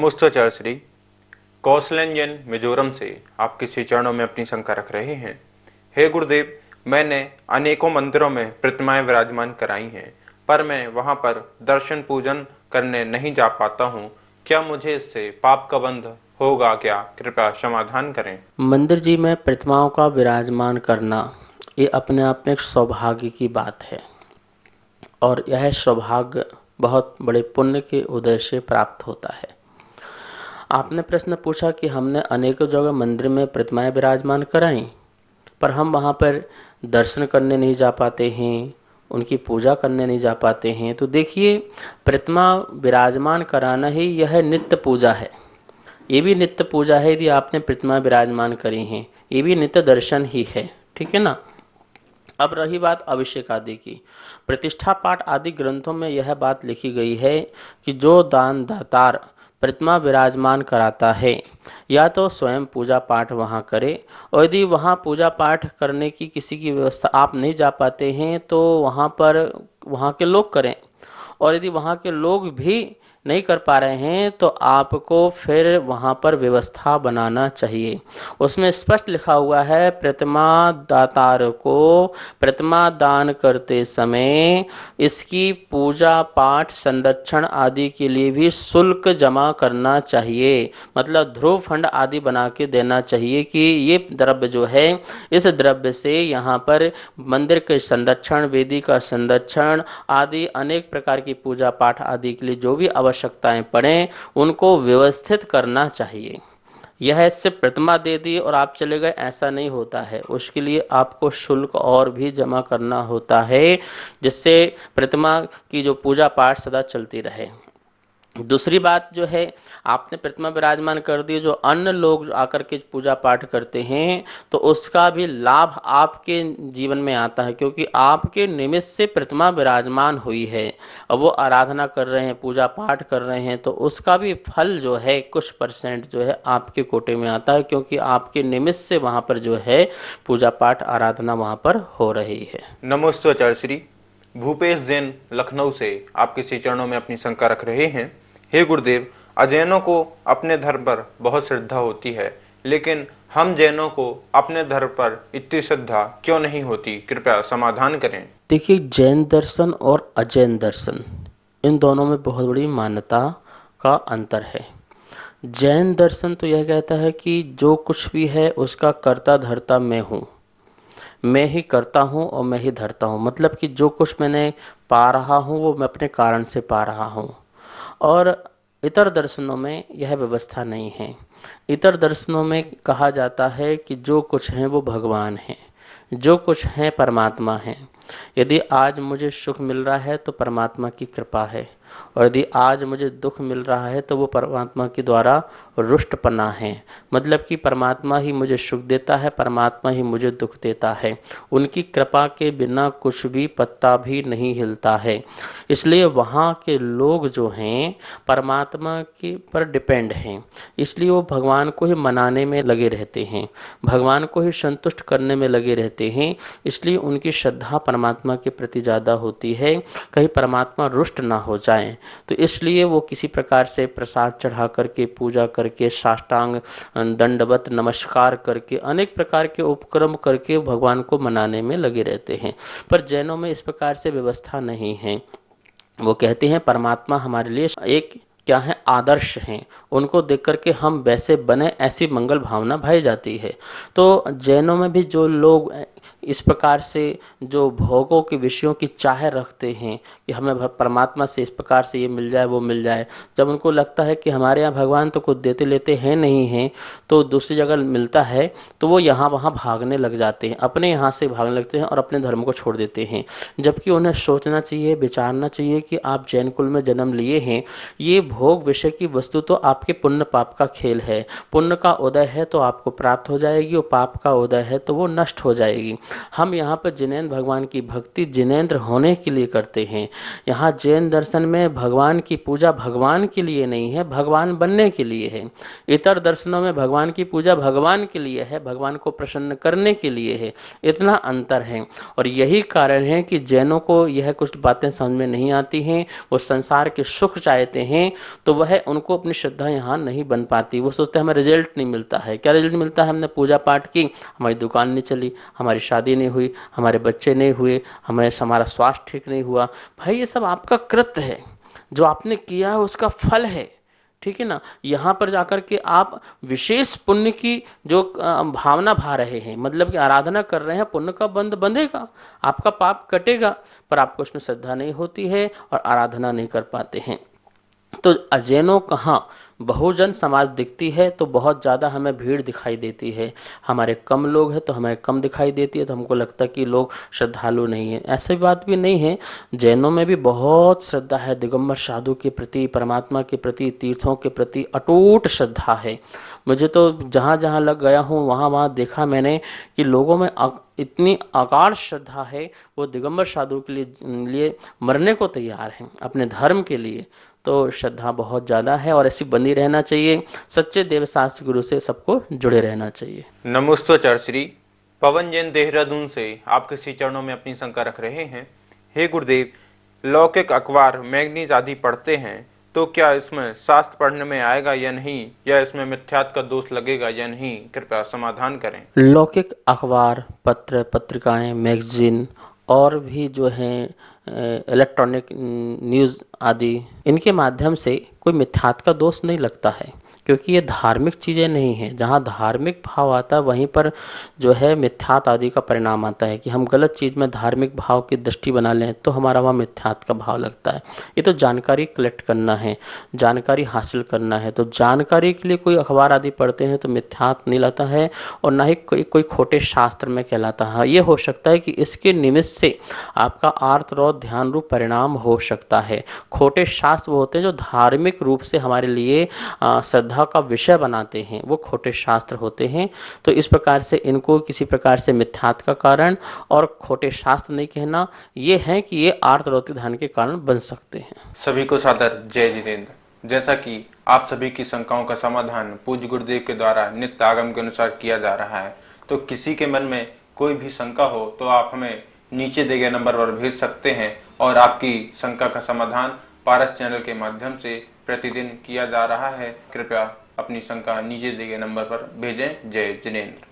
नमोस्तोचार श्री कौशलंजन मिजोरम से आपके श्री चरणों में अपनी शंका रख रहे हैं। हे गुरुदेव, मैंने अनेकों मंदिरों में प्रतिमाएं विराजमान कराई हैं, पर मैं वहां पर दर्शन पूजन करने नहीं जा पाता हूं। क्या मुझे इससे पाप का बंध होगा क्या? कृपया समाधान करें। मंदिर जी में प्रतिमाओं का विराजमान करना ये अपने आप में एक सौभाग्य की बात है और यह सौभाग्य बहुत बड़े पुण्य के उदय से प्राप्त होता है। आपने प्रश्न पूछा कि हमने अनेकों जगह मंदिर में प्रतिमाएं विराजमान कराई, पर हम वहाँ पर दर्शन करने नहीं जा पाते हैं, उनकी पूजा करने नहीं जा पाते हैं। तो देखिए, प्रतिमा विराजमान कराना ही यह नित्य पूजा है। ये भी नित्य पूजा है। यदि आपने प्रतिमा विराजमान करी हैं, ये भी नित्य दर्शन ही है। ठीक है ना। अब रही बात अभिषेक आदि की, प्रतिष्ठा पाठ आदि ग्रंथों में यह बात लिखी गई है कि जो दान दातार प्रतिमा विराजमान कराता है या तो स्वयं पूजा पाठ वहाँ करे, और यदि वहाँ पूजा पाठ करने की किसी की व्यवस्था आप नहीं जा पाते हैं तो वहाँ पर वहाँ के लोग करें, और यदि वहाँ के लोग भी नहीं कर पा रहे हैं तो आपको फिर वहाँ पर व्यवस्था बनाना चाहिए। उसमें स्पष्ट लिखा हुआ है, प्रतिमा दातार को प्रतिमा दान करते समय इसकी पूजा पाठ संरक्षण आदि के लिए भी शुल्क जमा करना चाहिए। मतलब ध्रुव फंड आदि बना के देना चाहिए कि ये द्रव्य जो है, इस द्रव्य से यहाँ पर मंदिर के संरक्षण, वेदी का संरक्षण आदि अनेक प्रकार की पूजा पाठ आदि के लिए जो भी आवश्यकताएं पड़ें उनको व्यवस्थित करना चाहिए। यह सिर्फ प्रतिमा दे दी और आप चले गए, ऐसा नहीं होता है। उसके लिए आपको शुल्क और भी जमा करना होता है, जिससे प्रतिमा की जो पूजा पाठ सदा चलती रहे। दूसरी बात जो है, आपने प्रतिमा विराजमान कर दी, जो अन्य लोग आकर के पूजा पाठ करते हैं तो उसका भी लाभ आपके जीवन में आता है, क्योंकि आपके निमित्त से प्रतिमा विराजमान हुई है और वो आराधना कर रहे हैं, पूजा पाठ कर रहे हैं, तो उसका भी फल जो है कुछ परसेंट जो है आपके कोटे में आता है, क्योंकि आपके निमित्त से वहाँ पर जो है पूजा पाठ आराधना वहाँ पर हो रही है। नमोस्तोचार श्री भूपेश जैन लखनऊ से आपके श्री चरणों में अपनी शंका रख रहे हैं। हे गुरुदेव, अजैनों को अपने धर्म पर बहुत श्रद्धा होती है, लेकिन हम जैनों को अपने धर्म पर इतनी श्रद्धा क्यों नहीं होती? कृपया समाधान करें। देखिए, जैन दर्शन और अजैन दर्शन इन दोनों में बहुत बड़ी मान्यता का अंतर है। जैन दर्शन तो यह कहता है कि जो कुछ भी है उसका कर्ता धर्ता मैं हूँ, मैं ही करता हूँ और मैं ही धरता हूँ। मतलब कि जो कुछ मैंने पा रहा हूँ वो मैं अपने कारण से पा रहा हूँ। और इतर दर्शनों में यह व्यवस्था नहीं है। इतर दर्शनों में कहा जाता है कि जो कुछ है वो भगवान है, जो कुछ है परमात्मा है। यदि आज मुझे सुख मिल रहा है तो परमात्मा की कृपा है, और यदि आज मुझे दुख मिल रहा है तो वो परमात्मा के द्वारा रुष्टपना है। मतलब कि परमात्मा ही मुझे सुख देता है, परमात्मा ही मुझे दुख देता है। उनकी कृपा के बिना कुछ भी पत्ता भी नहीं हिलता है। इसलिए वहाँ के लोग जो हैं परमात्मा के पर डिपेंड हैं, इसलिए वो भगवान को ही मनाने में लगे रहते हैं, भगवान को ही संतुष्ट करने में लगे रहते हैं। इसलिए उनकी श्रद्धा परमात्मा के प्रति ज़्यादा होती है, कहीं परमात्मा रुष्ट ना हो जाए। तो इसलिए वो किसी प्रकार से प्रसाद चढ़ा करके, पूजा करके, साष्टांग दंडवत नमस्कार करके, अनेक प्रकार के उपक्रम करके भगवान को मनाने में लगे रहते हैं। पर जैनों में इस प्रकार से व्यवस्था नहीं है। वो कहते हैं परमात्मा हमारे लिए एक क्या है, आदर्श हैं, उनको देख करके हम वैसे बने, ऐसी मंगल भावना भाई जाती है। तो जैनों में भी जो लोग इस प्रकार से जो भोगों के विषयों की चाह रखते हैं कि हमें परमात्मा से इस प्रकार से ये मिल जाए वो मिल जाए, जब उनको लगता है कि हमारे यहाँ भगवान तो कुछ देते लेते हैं नहीं हैं, तो दूसरी जगह मिलता है तो वो यहाँ वहाँ भागने लग जाते हैं, अपने यहाँ से भागने लगते हैं और अपने धर्म को छोड़ देते हैं। जबकि उन्हें सोचना चाहिए, विचारना चाहिए कि आप जैन कुल में जन्म लिए हैं, ये भोग विषय की वस्तु तो आपके पुण्य पाप का खेल है। पुण्य का उदय है तो आपको प्राप्त हो जाएगी, और पाप का उदय है तो वो नष्ट हो जाएगी। हम यहाँ पर जिनेंद्र भगवान की भक्ति जिनेंद्र होने के लिए करते हैं। यहाँ जैन दर्शन में भगवान की पूजा भगवान के लिए नहीं है, भगवान बनने के लिए है। इतर दर्शनों में भगवान की पूजा भगवान के लिए है, भगवान को प्रसन्न करने के लिए है। इतना अंतर है और यही कारण है कि जैनों को यह कुछ बातें समझ में नहीं आती हैं। वो संसार के सुख चाहते हैं तो वह उनको अपनी श्रद्धा यहाँ नहीं बन पाती। वो सोचते हैं हमें रिजल्ट नहीं मिलता है। क्या रिजल्ट मिलता है? हमने पूजा पाठ की, हमारी दुकान नहीं चली, हमारी शादी नहीं हुई, हमारे बच्चे नहीं हुए, हमारा स्वास्थ्य ठीक नहीं हुआ। भाई ये सब आपका कृत्य है, जो आपने किया है उसका फल है, ठीक है ना। यहाँ पर जाकर के आप विशेष पुण्य की जो भावना भा रहे हैं, मतलब कि आराधना कर रहे हैं, पुण्य का बंध बंधेगा, आपका पाप कटेगा, पर आपको उसमें श्रद्धा नहीं होती है और आराधना नहीं कर पाते हैं। तो अजैनों कहाँ बहुजन समाज दिखती है तो बहुत ज़्यादा हमें भीड़ दिखाई देती है, हमारे कम लोग हैं तो हमें कम दिखाई देती है, तो हमको लगता है कि लोग श्रद्धालु नहीं है। ऐसी बात भी नहीं है, जैनों में भी बहुत श्रद्धा है, दिगंबर साधु के प्रति, परमात्मा के प्रति, तीर्थों के प्रति अटूट श्रद्धा है। मुझे तो जहाँ जहाँ लग गया हूँ वहाँ वहाँ देखा मैंने कि लोगों में इतनी अगाध श्रद्धा है, वो दिगंबर साधु के लिए मरने को तैयार हैं, अपने धर्म के लिए। तो श्रद्धा बहुत ज़्यादा है और ऐसी बनी रहना चाहिए। सच्चे देवशास्त्र गुरु से सबको जुड़े रहना चाहिए। नमोस्तोचार श्री पवन जैन देहरादून से आपके श्री चरणों में अपनी शंका रख रहे हैं। हे गुरुदेव, लौकिक अखबार मैगजीन आदि पढ़ते हैं तो क्या इसमें शास्त्र पढ़ने में आएगा या नहीं, या इसमें मिथ्यात्व का दोष लगेगा या नहीं? कृपया समाधान करें। लौकिक अखबार, पत्र पत्रिकाएं, मैगजीन और भी जो हैं इलेक्ट्रॉनिक न्यूज़ आदि, इनके माध्यम से कोई मिथ्यात्व का दोष नहीं लगता है, क्योंकि ये धार्मिक चीज़ें नहीं हैं। जहाँ धार्मिक भाव आता है वहीं पर जो है मिथ्यात्व आदि का परिणाम आता है कि हम गलत चीज़ में धार्मिक भाव की दृष्टि बना लें तो हमारा वहाँ मिथ्यात्व का भाव लगता है। ये तो जानकारी कलेक्ट करना है, जानकारी हासिल करना है, तो जानकारी के लिए कोई अखबार आदि पढ़ते हैं तो मिथ्यात्व नहीं लाता है और ना ही कोई खोटे शास्त्र में कहलाता है। ये हो सकता है कि इसके निमित्त से आपका आर्तरोध ध्यान रूप परिणाम हो सकता है। खोटे शास्त्र वो होते हैं जो धार्मिक रूप से हमारे लिए श्रद्धा का विषय बनाते हैं, वो खोटे शास्त्र होते हैं। तो इस प्रकार से इनको किसी प्रकार से मिथ्यात्व का कारण और खोटे शास्त्र नहीं कहना, ये है कि ये आर्तरोधिक ध्यान के कारण बन सकते हैं। सभी को सादर जय जितेंद्र। जैसा कि आप सभी की शंकाओं का समाधान पूज्य गुरुदेव के द्वारा नित्य आगम के अनुसार किया जा रहा है, तो किसी के मन में कोई भी शंका हो तो आप हमें नीचे दिए गए नंबर पर भेज सकते हैं और आपकी शंका का समाधान पारस चैनल के माध्यम से प्रतिदिन किया जा रहा है। कृपया अपनी शंका नीचे दिए गए नंबर पर भेजें। जय जिनेंद्र।